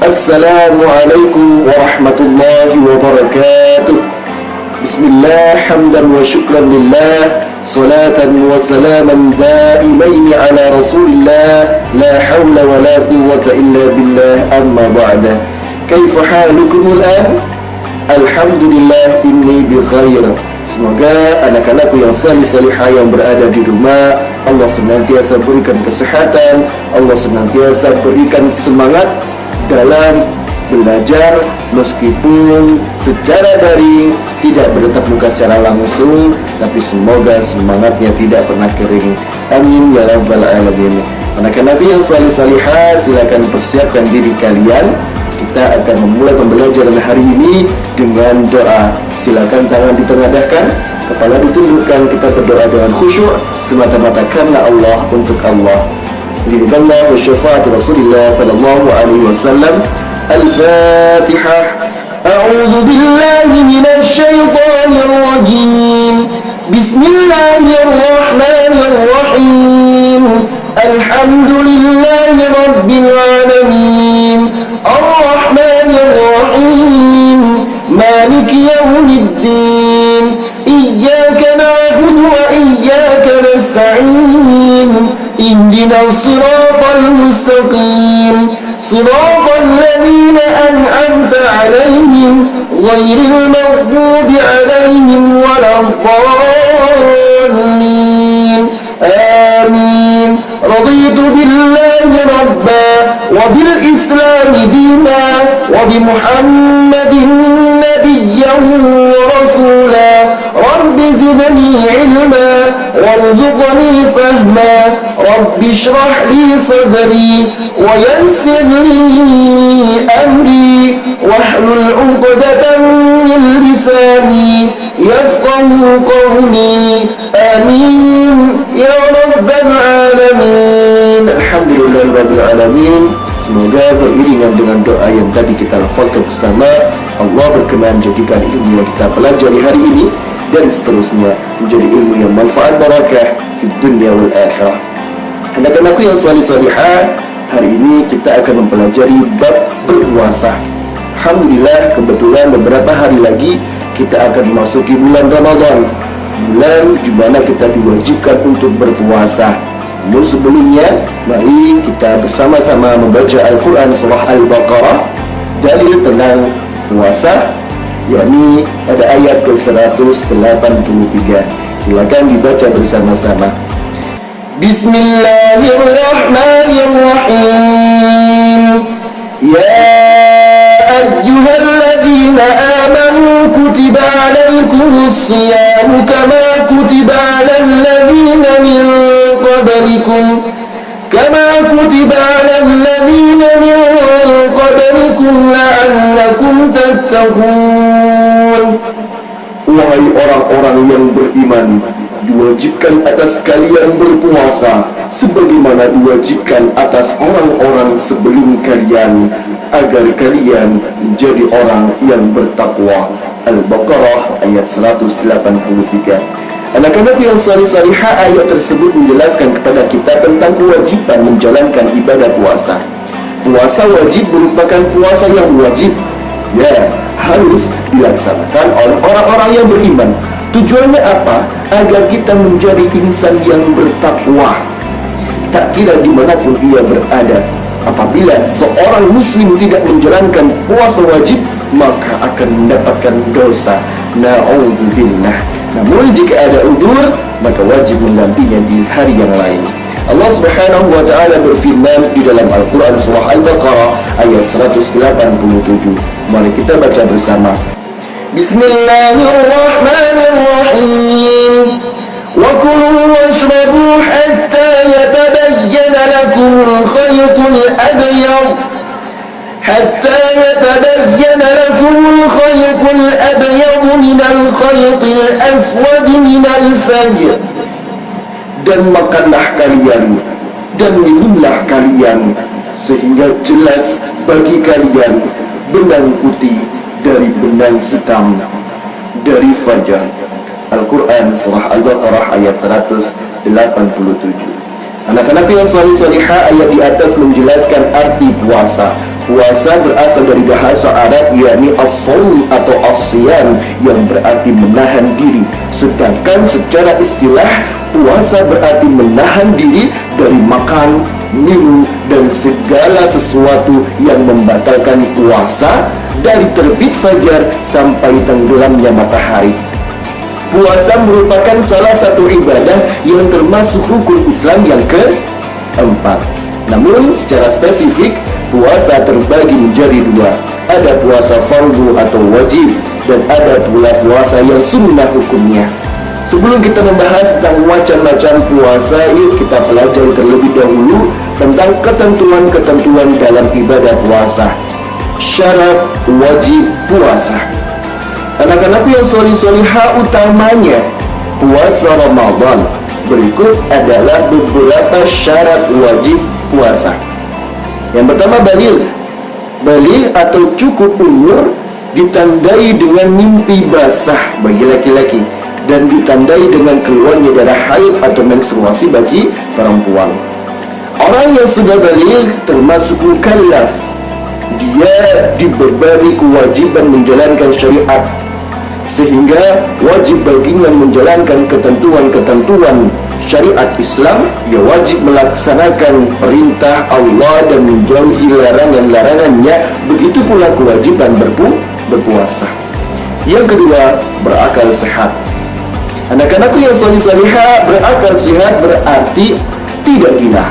Assalamualaikum warahmatullahi wabarakatuh. Bismillah, hamdan wa syukran lillah, salatan wa salaman daimaini ala rasulillah, la hawla wa la quwwata illa billah, amma ba'da. Kaifa halukumul an? Alhamdulillah inni bi khair. Semoga anak-anakku yang salih-salihah yang berada di rumah, Allah senantiasa berikan kesehatan, Allah senantiasa berikan semangat dalam belajar meskipun secara daring, tidak bertatap muka secara langsung, tapi semoga semangatnya tidak pernah kering. Amin ya rabbal alamin. Anak-anak yang salih-salihah, silakan persiapkan diri kalian. Kita akan memulai pembelajaran hari ini dengan doa. Silakan tangan ditengadahkan, kepala ditundukkan, kita berdoa dengan khusyuk semata-mata karena Allah, untuk Allah. Lillahi wa syafaat Rasulullah sallallahu alaihi wasallam. Al-Fatihah. A'udzu billahi minasy syaithanir rajim. Bismillahirrahmanirrahim. Alhamdulillahi rabbil alamin. Ar-Rahmanir Rahim. Maliki yaumiddin. Iyyaka na'budu wa iyyaka nasta'in. Ihdinas siratal mustaqim. Siratal ladzina an'amta 'alaihim ghairil maghdubi 'alaihim waladdallin. Amin. Raditu billahi rabba wa bil islam dina wa bi Muhammadin nabiyyan wa rasula. Rabbi zidni ilma warzuqni fahma. Rabbi shrah li sadri wa yassir li amri wahlul 'uqdatam min lisani yafqahu qawli. Amin ya rabbal alamin. Alhamdulillah rabbil alamin. Semoga beriringan dengan doa yang tadi kita lafalkan bersama, Allah berkenan jadikan ilmu yang kita pelajari hari ini dan seterusnya menjadi ilmu yang manfaat barakah di dunia wal akhirah. Anak-anakku yang salih-salihah, hari ini kita akan mempelajari bab berpuasa. Alhamdulillah, kebetulan beberapa hari lagi kita akan memasuki bulan Ramadan, bulan di mana kita diwajibkan untuk berpuasa. Namun sebelumnya, mari kita bersama-sama membaca Al-Quran surah Al-Baqarah, dalil tentang puasa, yakni pada ayat ke-183. Silakan dibaca bersama-sama. Bismillahirrahmanirrahim. Ya ayyuhalladzina amanu kutiba alaikumus siyamu kama kutiba alal ladzina min qablikum la'allakum tattaqun. Wahai orang-orang yang beriman, diwajibkan atas kalian berpuasa sebagaimana diwajibkan atas orang-orang sebelum kalian, agar kalian menjadi orang yang bertakwa. Al-Baqarah ayat 183. Anak-anak yang salih-salihah, ayat tersebut menjelaskan kepada kita tentang kewajiban menjalankan ibadah puasa. Puasa wajib merupakan puasa yang wajib, ya, harus dilaksanakan oleh orang-orang yang beriman. Tujuannya apa? Agar kita menjadi insan yang bertakwa, tak kira dimanapun ia berada. Apabila seorang muslim tidak menjalankan puasa wajib, maka akan mendapatkan dosa. Na'udzubillah. Namun jika ada udzur, maka wajib menggantinya di hari yang lain. Allah Subhanahu wa ta'ala berfirman di dalam Al-Quran surah Al-Baqarah ayat 187. Mari kita baca bersama. Bismillahirrahmanirrahim. Wa kulu washrabu hatta yatabayyana lakum al-khaytul abyad حتى يتبين لكم الخيط الأبيض من الخيط الأسود من الفجر. Dan makanlah kalian dan minumlah kalian sehingga jelas bagi kalian benang putih dari benang hitam dari fajar. Al-Quran surah Al-Baqarah ayat 187. Anak-anak yang salih-salihah, ayat di atas menjelaskan arti puasa. Puasa berasal dari bahasa Arab, yakni as-shaum atau as-siyam, yang berarti menahan diri. Sedangkan secara istilah, puasa berarti menahan diri dari makan, minum, dan segala sesuatu yang membatalkan puasa dari terbit fajar sampai tenggelamnya matahari. Puasa merupakan salah satu ibadah yang termasuk rukun Islam yang keempat. Namun secara spesifik, puasa terbagi menjadi dua. Ada puasa fardu atau wajib, dan ada pula puasa yang sunnah hukumnya. Sebelum kita membahas tentang macam-macam puasa, yuk kita pelajari terlebih dahulu tentang ketentuan-ketentuan dalam ibadah puasa. Syarat wajib puasa. Anak-anakku yang solih-solihah, utamanya puasa Ramadan. Berikut adalah beberapa syarat wajib puasa. Yang pertama, baligh. Baligh atau cukup umur ditandai dengan mimpi basah bagi laki-laki dan ditandai dengan keluarnya darah haid atau menstruasi bagi perempuan. Orang yang sudah baligh termasuk mukallaf. Dia dibebani kewajiban menjalankan syariat, sehingga wajib baginya menjalankan ketentuan-ketentuan syariat Islam. Ia wajib melaksanakan perintah Allah dan menjauhi larangan-larangannya. Begitu pula kewajiban berpuasa. Yang kedua, berakal sehat. Anak-anakku yang solih-solihah, berakal sehat berarti tidak gila,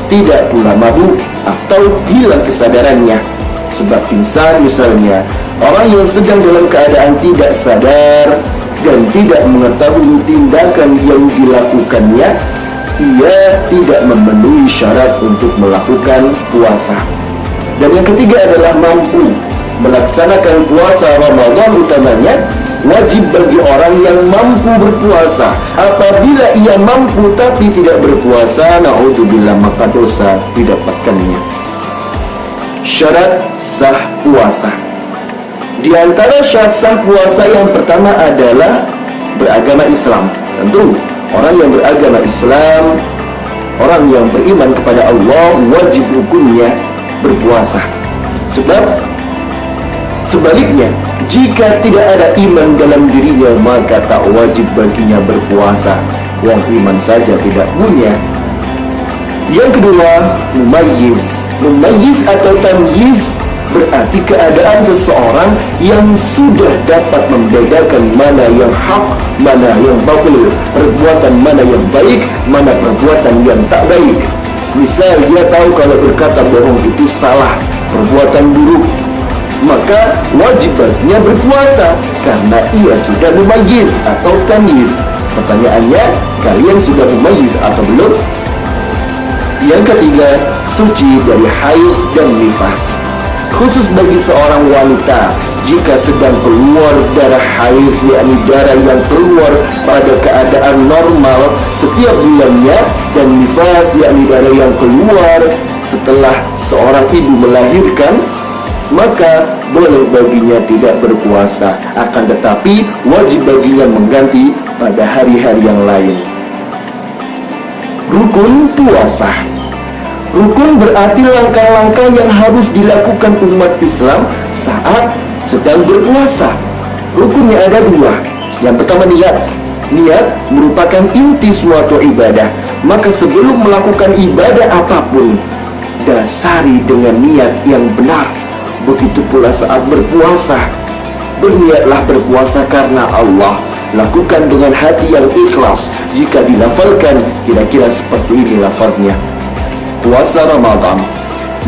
tidak pula mabuk atau hilang kesadarannya. Sebab pingsan misalnya, orang yang sedang dalam keadaan tidak sadar dan tidak mengetahui tindakan yang dilakukannya, ia tidak memenuhi syarat untuk melakukan puasa. Dan yang ketiga adalah mampu. Melaksanakan puasa Ramadan utamanya wajib bagi orang yang mampu berpuasa. Apabila ia mampu tapi tidak berpuasa, naudzubillah, maka dosa didapatkannya. Syarat sah puasa. Di antara syarat sah puasa yang pertama adalah beragama Islam. Tentu orang yang beragama Islam, orang yang beriman kepada Allah, wajib hukumnya berpuasa. Sebab sebaliknya, jika tidak ada iman dalam dirinya, maka tak wajib baginya berpuasa. Wong iman saja tidak punya. Yang kedua, mumayyiz. Mumayyiz atau tamyiz berarti keadaan seseorang yang sudah dapat membedakan mana yang hak, mana yang batil, perbuatan mana yang baik, mana perbuatan yang tak baik. Misal dia tahu kalau berkata bohong itu salah, perbuatan buruk, maka wajib baginya berpuasa karena ia sudah mumayyiz atau tamyiz. Pertanyaannya, kalian sudah mumayyiz atau belum? Yang ketiga, suci dari haid dan nifas. Khusus bagi seorang wanita, jika sedang keluar darah haid, yakni darah yang keluar pada keadaan normal setiap bulannya, dan nifas, yakni darah yang keluar setelah seorang ibu melahirkan, maka boleh baginya tidak berpuasa, akan tetapi wajib baginya mengganti pada hari-hari yang lain. Rukun puasa. Rukun berarti langkah-langkah yang harus dilakukan umat Islam saat sedang berpuasa. Rukunnya ada dua. Yang pertama, niat. Niat merupakan inti suatu ibadah. Maka sebelum melakukan ibadah apapun, dasari dengan niat yang benar. Begitu pula saat berpuasa, berniatlah berpuasa karena Allah. Lakukan dengan hati yang ikhlas. Jika dilafalkan, kira-kira seperti ini lafaznya: puasa Ramadan,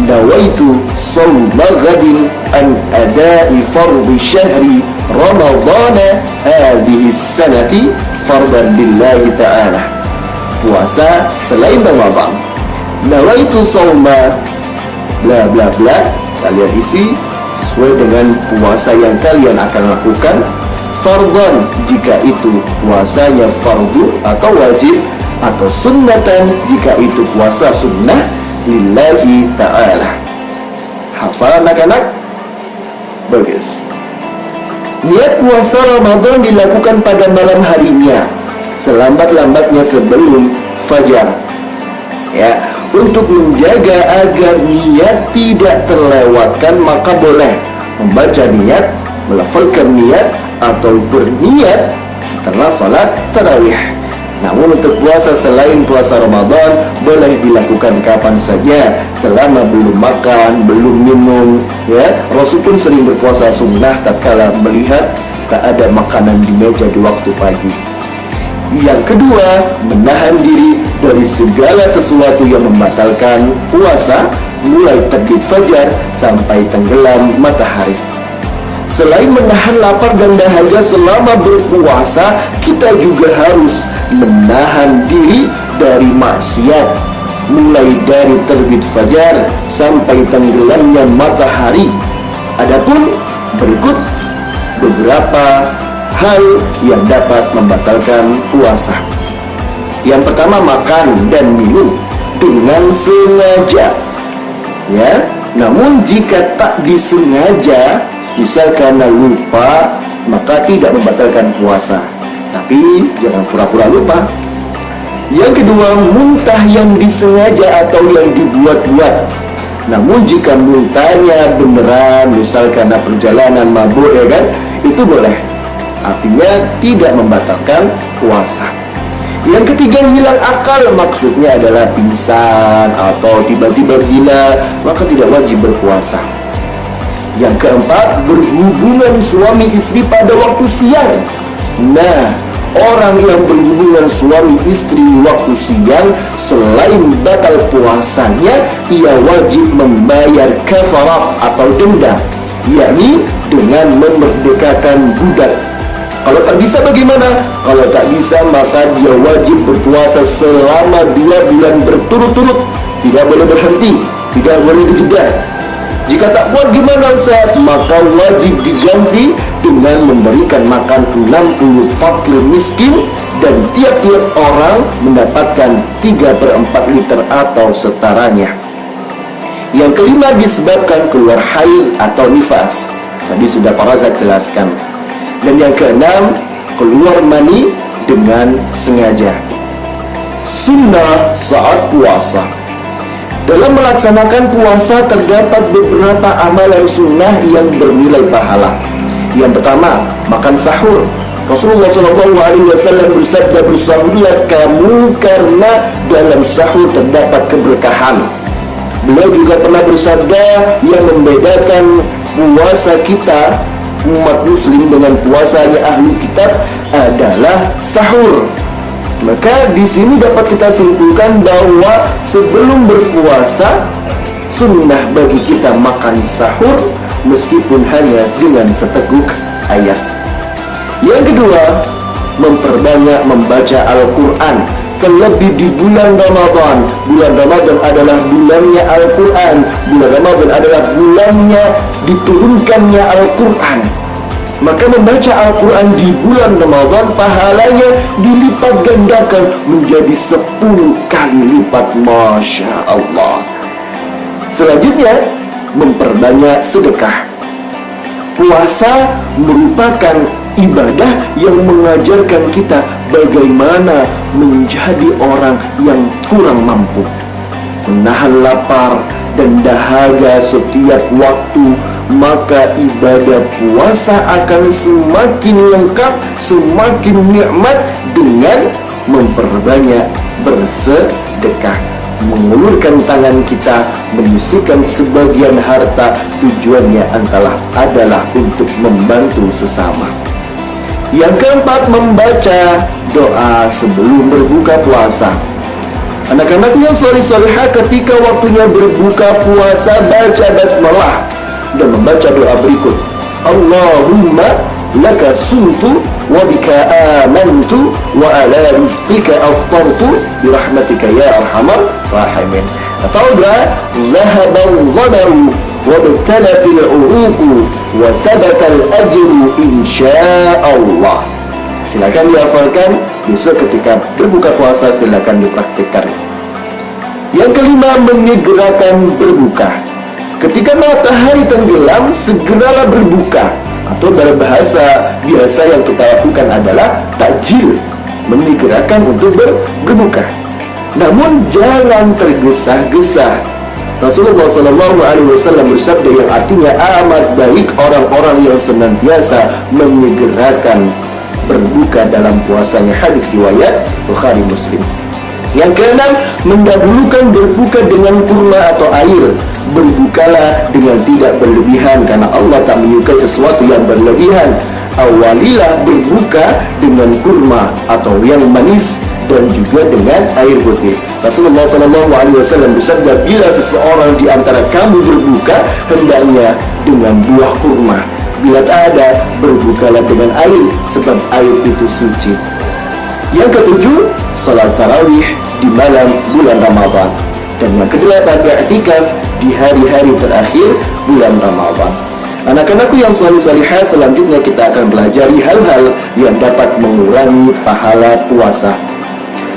nawaitu shawma ghadin an ada'i fardhi syahri Ramadana hadhihi sanati fardan lillahi ta'ala. Puasa selain Ramadan, nawaitu shawma bla bla bla, kalian isi sesuai dengan puasa yang kalian akan lakukan. Fardhan jika itu puasanya fardu atau wajib, atau sunnatan jika itu puasa sunnah, lillahi ta'ala. Hafal anak-anak? Bagus. Niat puasa Ramadan dilakukan pada malam harinya, selambat-lambatnya sebelum fajar. Ya, Untuk menjaga agar niat tidak terlewatkan, maka boleh membaca niat, melafalkan niat, atau berniat setelah sholat tarawih. Namun untuk puasa selain puasa Ramadan boleh dilakukan kapan saja selama belum makan, belum minum, ya. Rasul pun sering berpuasa sunnah tatkala melihat tak ada makanan di meja di waktu pagi. Yang kedua, menahan diri dari segala sesuatu yang membatalkan puasa, mulai terbit fajar sampai tenggelam matahari. Selain menahan lapar dan dahaga selama berpuasa, kita juga harus menahan diri dari maksiat, mulai dari terbit fajar sampai tenggelamnya matahari. Adapun berikut beberapa hal yang dapat membatalkan puasa. Yang pertama, makan dan minum dengan sengaja, ya. Namun jika tak disengaja, misal karena lupa, maka tidak membatalkan puasa. Tapi jangan pura-pura lupa. Yang kedua, muntah yang disengaja atau yang dibuat-buat. Namun jika muntahnya beneran, misal karena perjalanan mabuk, ya kan, itu boleh. Artinya tidak membatalkan puasa. Yang ketiga, hilang akal, maksudnya adalah pingsan atau tiba-tiba gila, maka tidak wajib berpuasa. Yang keempat, berhubungan suami istri pada waktu siang. Nah, orang yang berhubungan suami istri waktu siang, selain batal puasanya, ia wajib membayar kafarat atau denda, yakni dengan memerdekakan budak. Kalau tak bisa bagaimana? Kalau tak bisa, maka dia wajib berpuasa selama 2 bulan berturut-turut. Tidak boleh berhenti, tidak boleh dijeda. Jika tak kuat gimana Ustaz? Maka wajib diganti dengan memberikan makan 60 fakir miskin, dan tiap-tiap orang mendapatkan 3/4 liter atau setaranya. Yang kelima, disebabkan keluar haid atau nifas. Tadi sudah para Razak jelaskan. Dan yang keenam, keluar mani dengan sengaja. Sunnah saat puasa. Dalam melaksanakan puasa terdapat beberapa amalan sunnah yang bernilai pahala. Yang pertama, makan sahur. Rasulullah SAW bersabda, bersahurlah kamu karena dalam sahur terdapat keberkahan. Beliau juga pernah bersabda, yang membedakan puasa kita umat muslim dengan puasanya ahli kitab adalah sahur. Maka di sini dapat kita simpulkan bahwa sebelum berpuasa sunnah bagi kita makan sahur, meskipun hanya dengan seteguk ayat. Yang kedua, memperbanyak membaca Al-Quran, terlebih di bulan Ramadan. Bulan Ramadan adalah bulannya Al-Quran. Bulan Ramadan adalah bulannya diturunkannya Al-Quran. Maka membaca Al-Quran di bulan Ramadan pahalanya dilipat gandakan menjadi 10 kali lipat. Masya Allah. Selanjutnya, memperbanyak sedekah. Puasa merupakan ibadah yang mengajarkan kita bagaimana menjadi orang yang kurang mampu, menahan lapar dan dahaga setiap waktu. Maka ibadah puasa akan semakin lengkap, semakin nikmat dengan memperbanyak bersedekah, mengulurkan tangan kita, menyisihkan sebagian harta. Tujuannya adalah untuk membantu sesama. Yang keempat, membaca doa sebelum berbuka puasa. Anak-anak yang soleh-solehah ketika waktunya berbuka puasa, baca basmalah dan membaca doa berikut. Allahumma laka sumtu wa bika amantu wa ala rizqika aftartu birahmatika ya arhamar rahimin. Atau doa zahabal ghadaru wa btalatil uruqu wa thabatal ajru insyaallah. Silakan dihafalkan, besok ketika berbuka puasa silakan dipraktikkan. Yang kelima, menyegerakan berbuka. Ketika matahari tenggelam, segeralah berbuka. Atau dalam bahasa biasa yang kita lakukan adalah takjil, menyegerakan untuk berbuka. namun jangan tergesa-gesa. Rasulullah SAW bersabda yang artinya amat baik orang-orang yang senantiasa menyegerakan berbuka dalam puasanya. Hadis riwayat Bukhari Muslim. Yang keenam, mendahulukan berbuka dengan kurma atau air. Berbukalah dengan tidak berlebihan, karena Allah tak menyukai sesuatu yang berlebihan. Awalilah berbuka dengan kurma atau yang manis dan juga dengan air putih. Rasulullah SAW bersabda, bila seseorang di antara kamu berbuka, hendaknya dengan buah kurma. Bila tak ada, berbukalah dengan air, sebab air itu suci. Yang ketujuh, salat tarawih di malam bulan Ramadan. Dan yang kedelapan, i'tikaf di hari-hari terakhir bulan Ramadan. Anak-anakku yang salih-salihah, selanjutnya kita akan pelajari hal-hal yang dapat mengurangi pahala puasa.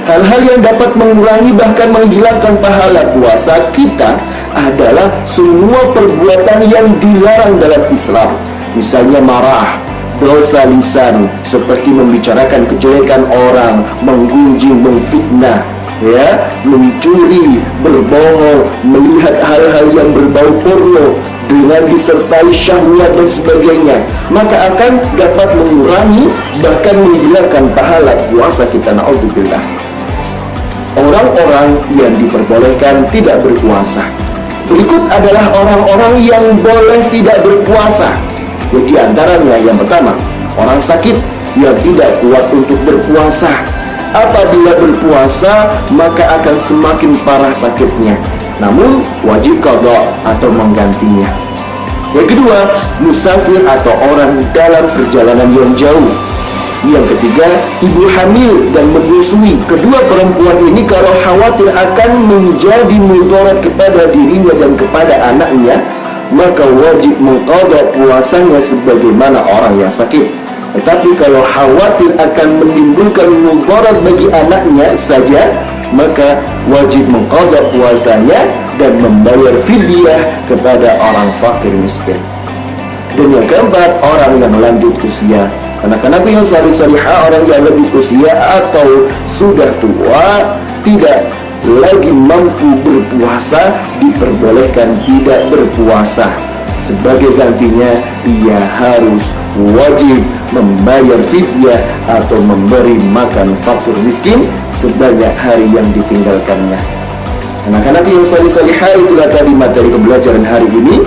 Hal-hal yang dapat mengurangi bahkan menghilangkan pahala puasa kita adalah semua perbuatan yang dilarang dalam Islam. Misalnya marah, dosa lisan seperti membicarakan kejelekan orang, menggunjing, memfitnah, mencuri, berbohong, melihat hal-hal yang berbau porno dengan disertai syahwat dan sebagainya, maka akan dapat mengurangi bahkan menghilangkan pahala puasa kita. Na'udzubillah. Orang-orang yang diperbolehkan tidak berpuasa. Berikut adalah orang-orang yang boleh tidak berpuasa. Di antaranya yang pertama, orang sakit yang tidak kuat untuk berpuasa. Apabila berpuasa, maka akan semakin parah sakitnya, namun wajib qada atau menggantinya. Yang kedua, musafir atau orang dalam perjalanan yang jauh. Yang ketiga, ibu hamil dan menyusui. Kedua perempuan ini kalau khawatir akan menjadi mudarat kepada dirinya dan kepada anaknya, maka wajib mengqada puasanya sebagaimana orang yang sakit. Tetapi kalau khawatir akan menimbulkan mudarat bagi anaknya saja, maka wajib mengqada puasanya dan membayar fidyah kepada orang fakir miskin. Dan yang keempat, orang yang lanjut usia. Anak-anakku yang salih-salihah, orang yang lanjut usia atau sudah tua, tidak lagi mampu berpuasa, diperbolehkan tidak berpuasa. Sebagai gantinya, ia harus wajib membayar fidyah atau memberi makan fakir miskin sebanyak hari yang ditinggalkannya. Anak-anak yang salih-salihah, itulah tadi materi pembelajaran hari ini.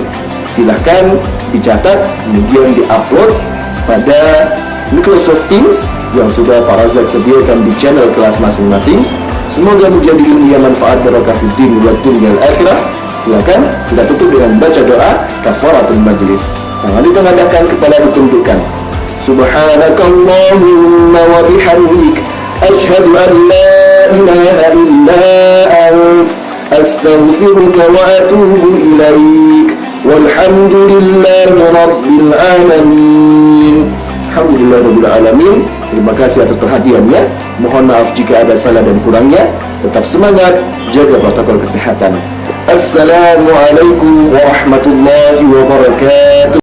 Silahkan dicatat, kemudian diupload pada Microsoft Teams yang sudah para Zat sediakan di channel kelas masing-masing. Semoga menjadi ilmu yang manfaat barokah fid din wa dunya al akhirah. Silakan kita tutup dengan baca doa kafaratul majlis. Yang ditengadahkan kepada ditunjukkan. Subhanakallahumma wa bihamdik, asyhadu an la ilaha illa ant, astaghfiruka wa atubu ilaik. Walhamdulillahi rabbil alamin. Alhamdulillah rabbil alamin. Terima kasih atas perhatiannya. Mohon maaf jika ada salah dan kurangnya. Tetap semangat, jaga protokol kesehatan. Assalamualaikum warahmatullahi wabarakatuh.